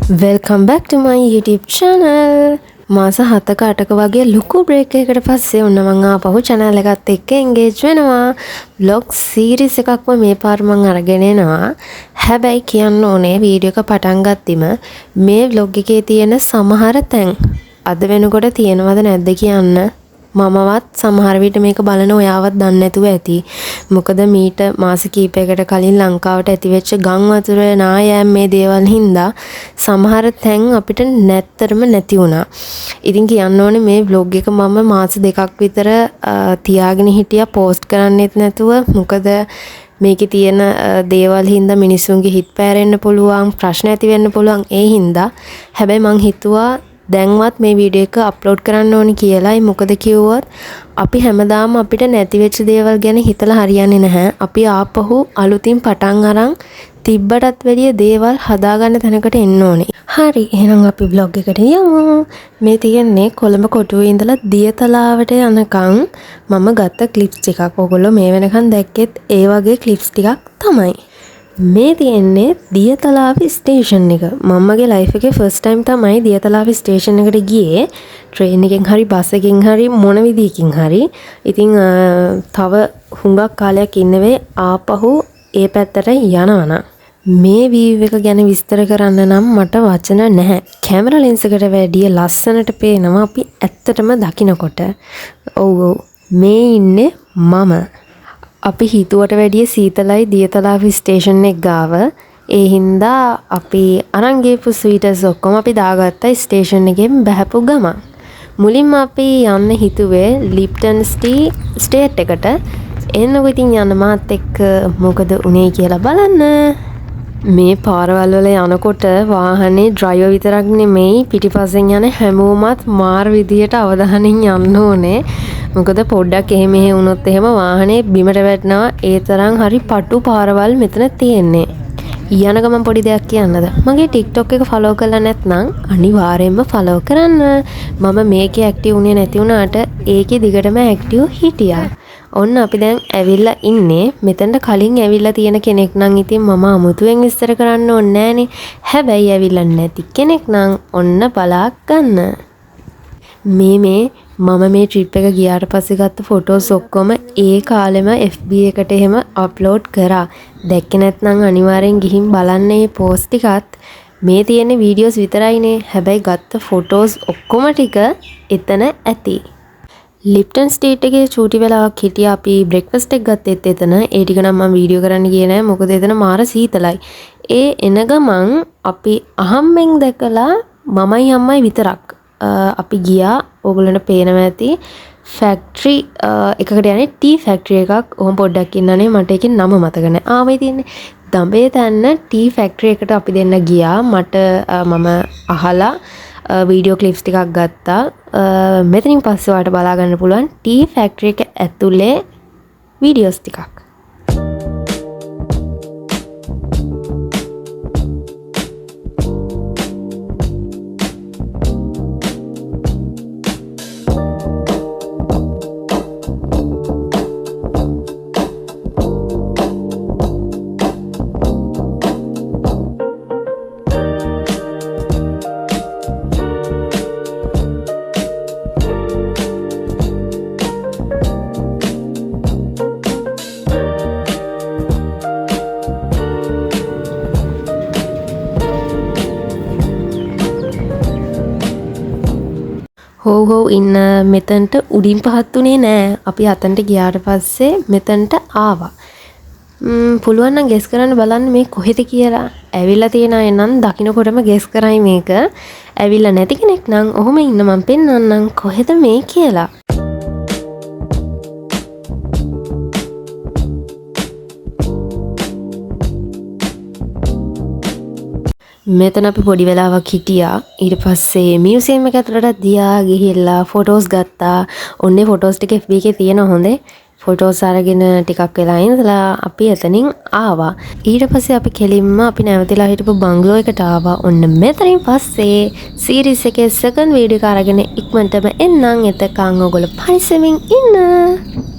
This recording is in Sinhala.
Welcome back to my YouTube channel. මාස 7ක 8ක වගේ ලොකු break එකකට පස්සේ ඔන්න මම ආපහු channel එකත් එක්ක engage වෙනවා. vlog series එකක්ම මේ පාර මම අරගෙන එනවා. හැබැයි කියන්න ඕනේ වීඩියෝ එක පටන් ගත්තිම මේ vlog එකේ තියෙන සමහර තැන් අද වෙනකොට තියෙනවද නැද්ද කියන්න. මමවත් සමහර විට මේක බලන ඔයාවත් දන්නේ නැතුව ඇති. මොකද මීට මාස කිහිපයකට කලින් ලංකාවට ඇතිවෙච්ච ගම් වතුර නායෑම් මේ දේවල් හින්දා සමහර තැන් අපිට නැත්තරම නැති වුණා. ඉතින් කියන්න ඕනේ මේ vlog එක මම මාස දෙකක් විතර තියාගෙන හිටියා post කරන්නෙත් නැතුව. මොකද මේකේ තියෙන දේවල් හින්දා මිනිස්සුන්ගේ හිත පැරෙන්න පුළුවන්, ප්‍රශ්න ඇති වෙන්න පුළුවන් ඒ හින්දා. හැබැයි මං හිතුවා දැන්වත් මේ වීඩියෝ එක අප්ලෝඩ් කරන්න ඕනි කියලායි. මොකද කිව්වොත් අපි හැමදාම අපිට නැති වෙච්ච දේවල් ගැන හිතලා හරියන්නේ නැහැ. අපි ආපහු අලුතින් පටන් අරන් තිබ්බටත් වැඩිය දේවල් හදාගන්න තැනකට එන්න ඕනේ. හරි, එහෙනම් අපි vlog එකට යමු. මේ තියෙන්නේ කොළඹ කොටුවේ ඉඳලා දියතලාවට යනකම් මම ගත්ත ක්ලිප්ස් ටිකක්. ඔයගොල්ලෝ මේ වෙනකන් දැක්කෙත් ඒ වගේ ක්ලිප්ස් ටිකක් තමයි. මේ තියෙන්නේ දියතලාව ස්ටේෂන් එක. මමගේ ලයිෆ් එකේ ෆස්ට් ටයිම් තමයි දියතලාව ස්ටේෂන් එකට ගියේ. ට්‍රේන් එකෙන් හරි බස් එකෙන් හරි මොන විදියකින් හරි. ඉතින් තව හුඟක් කාලයක් ඉන්න ආපහු ඒ පැත්තට යනවනම් මේ වීව් එක ගැන විස්තර කරන්න නම් මට වචන නැහැ. කැමරා ලෙන්ස් එකට වැඩිය ලස්සනට පේනවා අපි ඇත්තටම දකිනකොට. ඔව් මේ ඉන්නේ මම. අපි හිතුවට වැඩිය සීතලයි දියතලාව ස්ටේෂන් එක ගාව. ඒ හින්දා අපි අරන් ගිහපු ස්වීටර්ස් ඔක්කොම අපි දාගත්තා ස්ටේෂන් එකෙන් බහැපු ගමන්. මුලින්ම අපි යන්න හිතුවේ ලිප්ටන් ස්ටේට් එකට. එන්නකො ඉතින් යන්න මාත් එක්ක මොකද උනේ කියලා බලන්න. මේ පාරවල් වල යනකොට වාහනේ ඩ්‍රයිවර් විතරක් නෙමෙයි පිටිපස්සෙන් යන හැමෝමත් මාර විදියට අවධානයෙන් යන්න ඕනේ. මොකද පොඩ්ඩක් එහෙම වුණොත් එහෙම වාහනේ බිමට වැටෙනවා. ඒ තරම් හරි පටු පාරවල් මෙතන තියෙන්නේ. යන ගමන් පොඩි දෙයක් කියන්නද? මගේ TikTok එක follow කරලා නැත්නම් අනිවාර්යයෙන්ම follow කරන්න. මම මේකේ active උනේ නැති වුණාට ඒකේ දිගටම active හිටියා. ඔන්න අපි දැන් ඇවිල්ලා ඉන්නේ. මෙතනට කලින් ඇවිල්ලා තියෙන කෙනෙක් නම් ඉතින් මම අමුතුවෙන් විස්තර කරන්න ඕනේ නෑනේ. හැබැයි ඇවිල්ලා නැති කෙනෙක් නම් ඔන්න බලා ගන්න. මේ මම මේ ට්‍රිප් එක ගියාට පස්සේ ගත්ත ෆොටෝස් ඔක්කොම ඒ කාලෙම FB එකට එහෙම අප්ලෝඩ් කරා. දැක්කේ නැත්නම් අනිවාර්යෙන් ගිහින් බලන්න මේ පෝස්ට් ටිකත්. මේ තියෙන වීඩියෝස් විතරයිනේ. හැබැයි ගත්ත ෆොටෝස් ඔක්කොම ටික එතන ඇති. ලිප්ටන් ස්ටේට් එකේ චූටි වෙලාවක් හිටියා. අපි බ්‍රෙක්ෆාස්ට් එක ගත්තෙත් එතන. ඒ ටික නම් මම වීඩියෝ කරන්න ගියේ නෑ. මොකද එතන මාර සීතලයි. ඒ එන ගමන් අපි අහම්බෙන් දැකලා මමයි අම්මයි විතරක් අපි ගියා. ඕගොල්ලන්ට පේනවා ඇති ෆැක්ටරි එකකට යන්නේ ටී ෆැක්ටරි එකක්. ඔහොම පොඩ්ඩක් ඉන්නනේ මට ඒකේ නම මතක නැහැ. ආවේ තියන්නේ දඹේ තැන්න ටී ෆැක්ටරි එකට අපි දෙන්න ගියා. මම අහලා වීඩියෝ ක්ලිප්ස් ටිකක් ගත්තා. මෙතනින් පස්සේ ඔයාලට බලා ගන්න පුළුවන් ටී ෆැක්ටරි එක ඇතුලේ වීඩියෝස් ටිකක්. හෝ ඉන්න මෙතනට උඩින් පහත් උනේ නෑ. අපි අතන්ට ගියාට පස්සේ මෙතනට ආවා. පුළුවන් නම් ගෙස් කරන්න බලන්න මේ කොහෙද කියලා. ඇවිල්ලා තියෙන අය නම් දකින්නකොටම ගෙස් කරයි මේක. ඇවිල්ලා නැති කෙනෙක් නම් ඔහොම ඉන්න මම පෙන්නන්නම් කොහෙද මේ කියලා. මෙතන අපි පොඩි වෙලාවක් හිටියා. ඊට පස්සේ මියුසියම් එක ඇතුළට ගියා. ගිහිල්ලා ෆොටෝස් ගත්තා. ඔන්නේ ෆොටෝස් ටික FB එකේ තියෙන හොඳේ. ෆොටෝස් අරගෙන ටිකක් වෙලා ඉඳලා අපි එතනින් ආවා. ඊට පස්සේ අපි කෙලින්ම අපි නැවතිලා හිටපු බංගලෝ එකට ආවා. ඔන්න මෙතනින් පස්සේ සීරීස් එකේ සෙකන්ඩ් වීඩියෝ එක අරගෙන ඉක්මනටම එන්නම්. එතකන් ඔයගොල්ලෝ පරිස්සමින් ඉන්න.